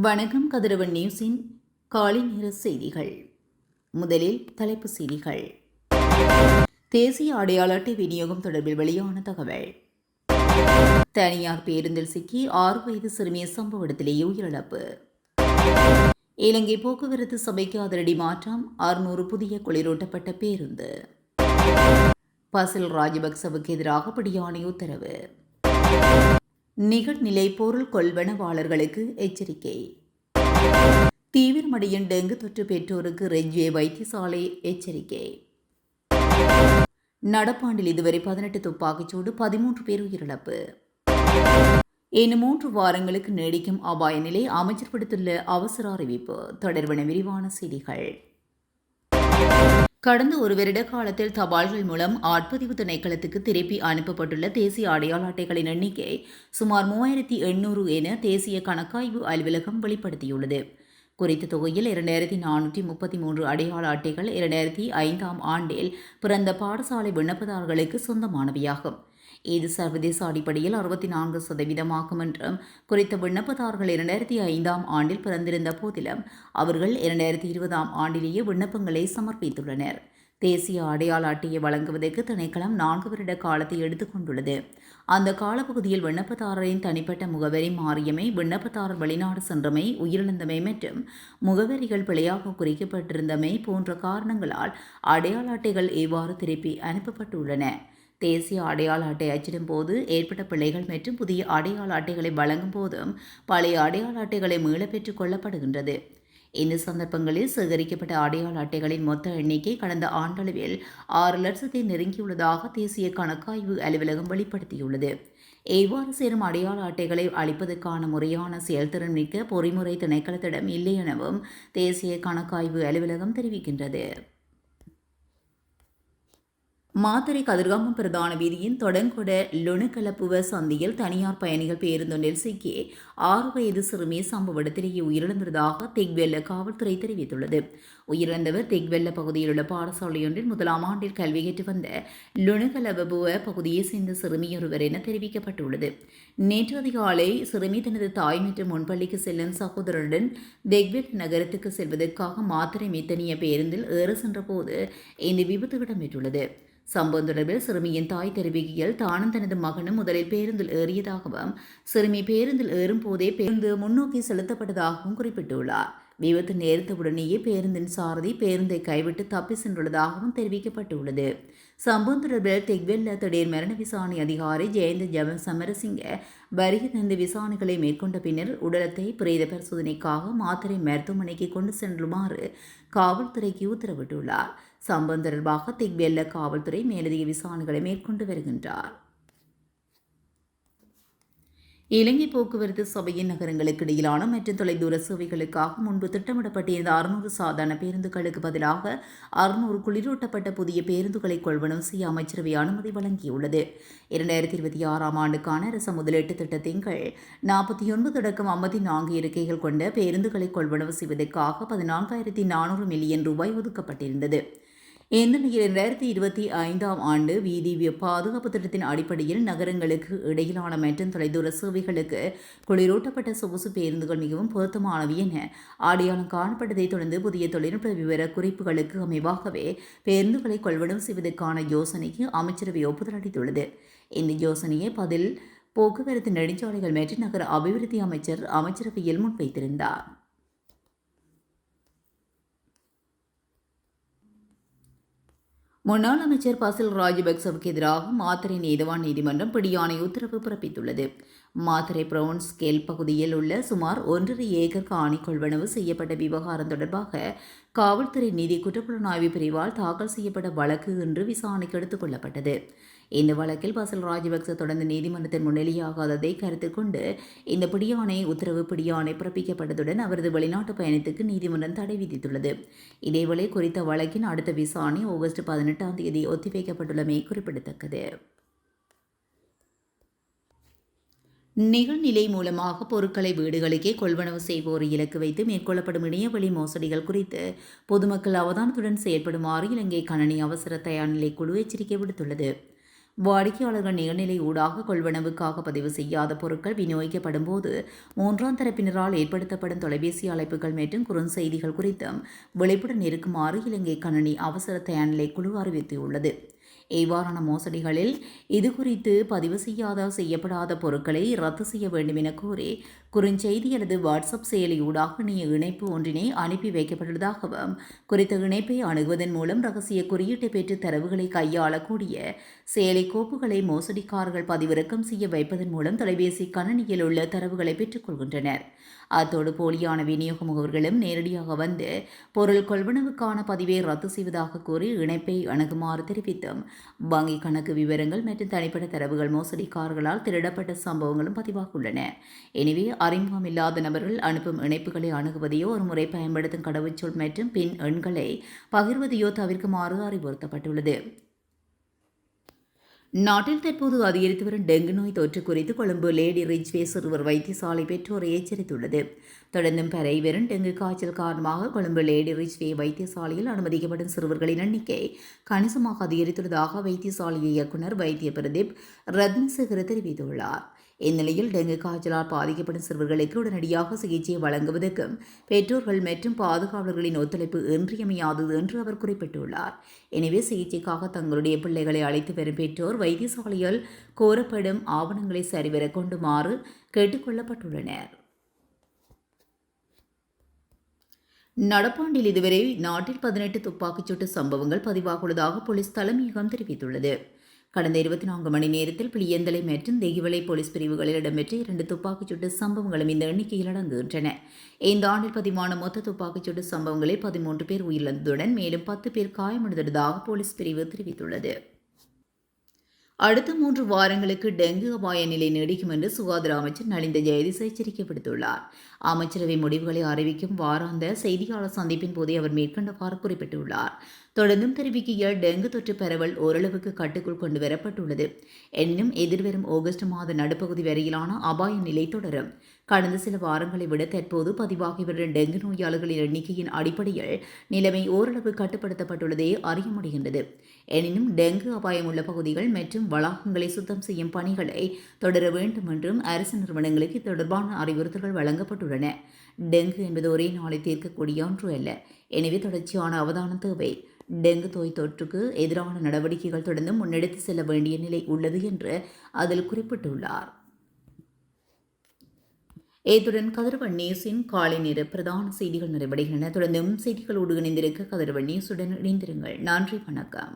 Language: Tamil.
வணக்கம். கதிரவன் நியூஸின் காலை நேர செய்திகள். முதலில் தலைப்புச் செய்திகள். தேசிய அடையாள அட்டை விநியோகம் தொடர்பில் வெளியான தகவல். தனியார் பேருந்தில் சிக்கி 6 வயது சிறுமி சம்பவ இடத்திலேயே உயிரிழப்பு. இலங்கை போக்குவரத்து சபைக்கு அதிரடி மாற்றம், 600 புதிய குளிரூட்டப்பட்ட பேருந்து. பசில் ராஜபக்சவுக்கு எதிராக பிடியாணை உத்தரவு. நிகழ்நிலை பொருள் கொள்வனவாளர்களுக்கு எச்சரிக்கை. தீவிரமடையும் டெங்கு தொற்று பெற்றோருக்கு ரெஜ்வே வைத்தியசாலை எச்சரிக்கை. நடப்பாண்டில் இதுவரை 18 துப்பாக்கிச்சூடு, 13 பேர் உயிரிழப்பு. இன்னும் 3 வாரங்களுக்கு நீடிக்கும் அபாய நிலை, அமைச்சர் விடுத்துள்ள அவசர அறிவிப்பு. தொடர்பான விரிவான செய்திகள். கடந்த ஒரு வருட காலத்தில் தபால்கள் மூலம் ஆட்பதிவு திணைக்களத்துக்கு திருப்பி அனுப்பப்பட்டுள்ள தேசிய அடையாள அட்டைகளின் எண்ணிக்கை சுமார் 3800 என தேசிய கணக்காய்வு அலுவலகம் வெளிப்படுத்தியுள்ளது. குறித்த தொகையில் 2433 அடையாள அட்டைகள் 2005ஆம் ஆண்டில் பிறந்த பாடசாலை விண்ணப்பதாரர்களுக்கு சொந்தமானவையாகும். இது சர்வதேச அடிப்படையில் 64% என்றும், குறித்த விண்ணப்பதாரர்கள் 2005ஆம் ஆண்டில் பிறந்திருந்த போதிலும் அவர்கள் 2020ஆம் ஆண்டிலேயே விண்ணப்பங்களை சமர்ப்பித்துள்ளனர். தேசிய அடையாள அட்டையை வழங்குவதற்கு திணைக்களம் 4 வருட காலத்தை எடுத்துக்கொண்டுள்ளது. அந்த காலப்பகுதியில் விண்ணப்பதாரரின் தனிப்பட்ட முகவரி மாறியமை, விண்ணப்பதாரர் வெளிநாடு சென்றமை, உயிரிழந்தமை மற்றும் முகவரிகள் பிழையாக குறிக்கப்பட்டிருந்தமை போன்ற காரணங்களால் அடையாள அட்டைகள் இவ்வாறு திருப்பி அனுப்பப்பட்டுள்ளன. தேசிய அடையாள அட்டை அச்சிடும் போது ஏற்பட்ட பிழைகள் மற்றும் புதிய அடையாள அட்டைகளை வழங்கும் போதும் பழைய அடையாள அட்டைகளை மீள பெற்றுக் கொள்ளப்படுகின்றது. இந்த சந்தர்ப்பங்களில் சேகரிக்கப்பட்ட அடையாள அட்டைகளின் மொத்த எண்ணிக்கை கடந்த ஆண்டளவில் 6 லட்சத்தை நெருங்கியுள்ளதாக தேசிய கணக்காய்வு அலுவலகம் வெளிப்படுத்தியுள்ளது. இவ்வாறு சேரும் அடையாள அட்டைகளை அளிப்பதற்கான முறையான செயல்திறன் மிக்க பொறிமுறை திணைக்களத்திடம் இல்லை எனவும் தேசிய கணக்காய்வு அலுவலகம் தெரிவிக்கின்றது. மாத்தறை கதிர்காமம் பிரதான வீதியின் தொடங்கொட லுணுக்கலப்புவ சந்தியில் தனியார் பயணிகள் பேருந்தொன்றில் சிக்கி 6 வயது சிறுமி சம்பவ இடத்திலேயே உயிரிழந்ததாக தெக்வெல்ல காவல்துறை தெரிவித்துள்ளது. உயிரிழந்தவர் தெக்வெல்ல பகுதியில் உள்ள பாடசாலையொன்றில் 1ஆம் ஆண்டில் கல்வி கற்று வந்த லுணுக்கலப்புவ பகுதியைச் சேர்ந்த சிறுமியொருவர் என தெரிவிக்கப்பட்டுள்ளது. நேற்று அதிகாலை சிறுமி தனது தாய் மற்றும் முன்பள்ளிக்கு செல்லும் சகோதரருடன் தெக்வெல் நகரத்துக்கு செல்வதற்காக மாத்தறை மெத்தனிய பேருந்தில் ஏற சென்றபோது இந்த விபத்து இடம்பெற்றுள்ளது. சம்பவம் தொடர்பில் சிறுமியின் தாய் தெரிவிக்கையில், தானும் தனது மகனும் முதலில் பேருந்தில் ஏறியதாகவும் சிறுமி பேருந்தில் ஏறும் போதே பேருந்து முன்னோக்கி செலுத்தப்பட்டதாகவும் குறிப்பிட்டுள்ளார். விபத்து நேர்ந்தவுடனேயே பேருந்தின் சாரதி பேருந்தை கைவிட்டு தப்பி சென்றுள்ளதாகவும் தெரிவிக்கப்பட்டுள்ளது. சம்பவம் தொடர்பில் தெக்வெல்ல திடீர் மரண விசாரணை அதிகாரி ஜெயந்த சமரசிங்க வருகை தந்து விசாரணைகளை மேற்கொண்ட பின்னர் உடலத்தை பிரேத பரிசோதனைக்காக மாத்தறை மருத்துவமனைக்கு கொண்டு செல்லுமாறு காவல்துறைக்கு உத்தரவிட்டுள்ளார். சம்பவம் தொடர்பாக தெக்வெல்ல காவல்துறை மேலதிக விசாரணைகளை மேற்கொண்டு வருகின்றார். இலங்கை போக்குவரத்து சபையின் நகரங்களுக்கு இடையிலான மற்றும் தொலைதூர சேவைகளுக்காக முன்பு திட்டமிடப்பட்டிருந்த 600 சாதாரண பேருந்துகளுக்கு பதிலாக 600 குளிரூட்டப்பட்ட புதிய பேருந்துகளை கொள்வனவு செய்ய அமைச்சரவை அனுமதி வழங்கியுள்ளது. 2026ஆம் ஆண்டுக்கான அரச முதலீட்டு திட்டத்தின் கீழ் 49 இருக்கைகள் கொண்ட பேருந்துகளை கொள்வனவு செய்வதற்காக 14,400 மில்லியன் ரூபாய் ஒதுக்கப்பட்டிருந்தது. இந்த நிலையில் 2025ஆம் ஆண்டு வீதி பாதுகாப்பு திட்டத்தின் அடிப்படையில் நகரங்களுக்கு இடையிலான மற்றும் தொலைதூர சேவைகளுக்கு குளிரூட்டப்பட்ட சொகுசு பேருந்துகள் மிகவும் பொருத்தமானவை என அடையாளம் காணப்பட்டதை தொடர்ந்து புதிய தொழில்நுட்ப விவர குறிப்புகளுக்கு அமைவாகவே பேருந்துகளை கொள்வனவு செய்வதற்கான யோசனைக்கு அமைச்சரவை ஒப்புதல் அளித்துள்ளது. இந்த யோசனையை பதில் போக்குவரத்து நெடுஞ்சாலைகள் மற்றும் நகர அபிவிருத்தி அமைச்சர் அமைச்சரவையில் முன்வைத்திருந்தார். முன்னாள் அமைச்சர் பசில் ராஜபக்சவுக்கு எதிராக மாத்தறை நீதவான் நீதிமன்றம் பிடியாணை உத்தரவு பிறப்பித்துள்ளது. மாத்தறை பிரவுன் ஸ்கேல் பகுதியில் உள்ள சுமார் 1.5 ஏக்கர் காணி கொள்வனவு செய்யப்பட்ட விவகாரம் தொடர்பாக காவல்துறை நீதி குற்றப்புலனாய்வு பிரிவால் தாக்கல் செய்யப்பட்ட வழக்கு இன்று விசாரணைக்கு எடுத்துக் கொள்ளப்பட்டது. இந்த வழக்கில் பசில் ராஜபக்ச தொடர்ந்து நீதிமன்றத்தில் முன்னிலையாகாததை கருத்தில் கொண்டு இந்த பிடியாணை பிறப்பிக்கப்பட்டதுடன் அவரது வெளிநாட்டு பயணத்துக்கு நீதிமன்றம் தடை விதித்துள்ளது. இதேவேளை குறித்த வழக்கின் அடுத்த விசாரணை ஆகஸ்ட் 18ஆம் தேதி ஒத்திவைக்கப்பட்டுள்ளமை குறிப்பிடத்தக்கது. நிகழ்நிலை மூலமாக பொருட்களை வீடுகளுக்கே கொள்வனவு செய்வோரை இலக்கு வைத்து மேற்கொள்ளப்படும் இணையவழி மோசடிகள் குறித்து பொதுமக்கள் அவதானத்துடன் செயல்படுமாறு இலங்கை கணனி அவசர தயார்நிலை குழு எச்சரிக்கை விடுத்துள்ளது. வாடிக்கையாளர்கள் நிகழ்நிலை ஊடாக கொள்வனவுக்காக பதிவு செய்யாத பொருட்கள் விநியோகிக்கப்படும் போது மூன்றாம் தரப்பினரால் ஏற்படுத்தப்படும் தொலைபேசி அழைப்புகள் மற்றும் குறுஞ்செய்திகள் குறித்தும் விழிப்புடன் இருக்குமாறு இலங்கை கணனி அவசர தயார்நிலை குழு அறிவித்துள்ளது. இவ்வாறான மோசடிகளில் இதுகுறித்து பதிவு செய்யப்படாத பொருட்களை ரத்து செய்ய வேண்டும் என கூறி குறுஞ்செய்தி அல்லது வாட்ஸ்அப் செயலியூடாக இணைப்பு ஒன்றினை அனுப்பி வைக்கப்பட்டுள்ளதாகவும் குறித்த இணைப்பை அணுகுவதன் மூலம் ரகசிய குறியீட்டை பெற்று தரவுகளை கையாளக்கூடிய செயலி கோப்புகளை மோசடிக்காரர்கள் பதிவிறக்கம் செய்ய வைப்பதன் மூலம் தொலைபேசி கணனியில் உள்ள தரவுகளை பெற்றுக் கொள்கின்றனர். அத்தோடு போலியான விநியோக முகவர்களும் நேரடியாக வந்து பொருள் கொள்வனவுக்கான பதிவை ரத்து செய்வதாக கூறி இணைப்பை அணுகுமாறு தெரிவித்தும் வங்கிக் கணக்கு விவரங்கள் மற்றும் தனிப்பட்ட தரவுகள் மோசடிக்காரர்களால் திருடப்பட்ட சம்பவங்களும் பதிவாகியுள்ளன. எனவே அறிமுகமில்லாத நபர்கள் அனுப்பும் இணைப்புகளை அணுகுவதையோ ஒரு முறை பயன்படுத்தும் கடவுச்சொல் மற்றும் பின் எண்களை பகிர்வதையோ தவிர்க்குமாறு அறிவுறுத்தப்பட்டுள்ளது. நாட்டில் தற்போது அதிகரித்து வரும் டெங்கு நோய் தொற்று குறித்து கொழும்பு லேடி ரிச்வே சிறுவர் வைத்தியசாலை பெற்றோரை எச்சரித்துள்ளது. தொடர்ந்தும் பரவி வரும் டெங்கு காய்ச்சல் காரணமாக கொழும்பு லேடி ரிச்வே வைத்தியசாலையில் அனுமதிக்கப்படும் சிறுவர்களின் எண்ணிக்கை கணிசமாக அதிகரித்துள்ளதாக வைத்தியசாலை இயக்குநர் வைத்திய பிரதீப் ரத்னசேகர தெரிவித்துள்ளார். இந்நிலையில் டெங்கு காய்ச்சலால் பாதிக்கப்படும் சிறுவர்களுக்கு உடனடியாக சிகிச்சை வழங்குவதற்கும் பெற்றோர்கள் மற்றும் பாதுகாவலர்களின் ஒத்துழைப்பு இன்றியமையாதது என்று அவர் குறிப்பிட்டுள்ளார். எனவே சிகிச்சைக்காக தங்களுடைய பிள்ளைகளை அழைத்து வரும் பெற்றோர் வைத்தியசாலையில் கோரப்படும் ஆவணங்களை சரிவர கொண்டுமாறு கேட்டுக் கொள்ளப்பட்டுள்ளனர். நடப்பாண்டில் இதுவரை நாட்டில் 18 துப்பாக்கிச்சூட்டு சம்பவங்கள் பதிவாகியுள்ளதாக போலீஸ் தலைமையகம் தெரிவித்துள்ளது. கடந்த 24 மணி நேரத்தில் பிளியந்தலை மற்றும் தெகிவளை போலீஸ் பிரிவுகளில் இடம்பெற்ற 2 துப்பாக்கிச்சூட்டு சம்பவங்களும் இந்த எண்ணிக்கையில் அடங்குகின்றன. இந்த ஆண்டில் பதிவான மொத்த துப்பாக்கிச்சூட்டு சம்பவங்களில் 13 பேர் உயிரிழந்ததுடன் மேலும் 10 பேர் காயமடைந்துள்ளதாக போலீஸ் பிரிவு தெரிவித்துள்ளது. அடுத்த 3 வாரங்களுக்கு டெங்கு அபாய நிலை நீடிக்கும் என்று சுகாதார அமைச்சர் நலிந்த ஜெயதிஸ் எச்சரிக்கை விடுத்துள்ளார். அமைச்சரவை முடிவுகளை அறிவிக்கும் வாராந்த செய்தியாளர் சந்திப்பின் போதே அவர் மேற்கண்டவாறு குறிப்பிட்டுள்ளார். தொடர்ந்தும் தெரிவிக்கையில் டெங்கு தொற்று பரவல் ஓரளவுக்கு கட்டுக்குள் கொண்டு வரப்பட்டுள்ளது. எனினும் எதிர்வரும் ஆகஸ்ட் மாத நடுப்பகுதி வரையிலான அபாய நிலை தொடரும். கடந்த சில வாரங்களை விட தற்போது பதிவாகி வரும் டெங்கு நோயாளர்களின் எண்ணிக்கையின் அடிப்படையில் நிலைமை ஓரளவு கட்டுப்படுத்தப்பட்டுள்ளதே அறிய முடிகின்றது. எனினும் டெங்கு அபாயம் உள்ள பகுதிகள் மற்றும் வளாகங்களை சுத்தம் செய்யும் பணிகளை தொடர வேண்டும் என்றும் அரசு நிறுவனங்களுக்கு தொடர்பான அறிவுறுத்தல்கள் வழங்கப்பட்டுள்ளன. டெங்கு என்பது ஒரே நாளை தீர்க்கக்கூடிய ஒன்று அல்ல. எனவே தொடர்ச்சியான அவதானம் தேவை. டெங்கு நோய் தொற்றுக்கு எதிரான நடவடிக்கைகள் தொடர்ந்து முன்னெடுத்து செல்ல வேண்டிய நிலை உள்ளது என்று அதில் குறிப்பிட்டுள்ளார். இத்துடன் கதிரவன் நியூஸின் காலை நேர பிரதான செய்திகள் நிறைவடைகின்றன. தொடர்ந்தும் செய்திகளோடு இணைந்திருக்க கதிரவன் நியூஸுடன் இணைந்திருங்கள். நன்றி, வணக்கம்.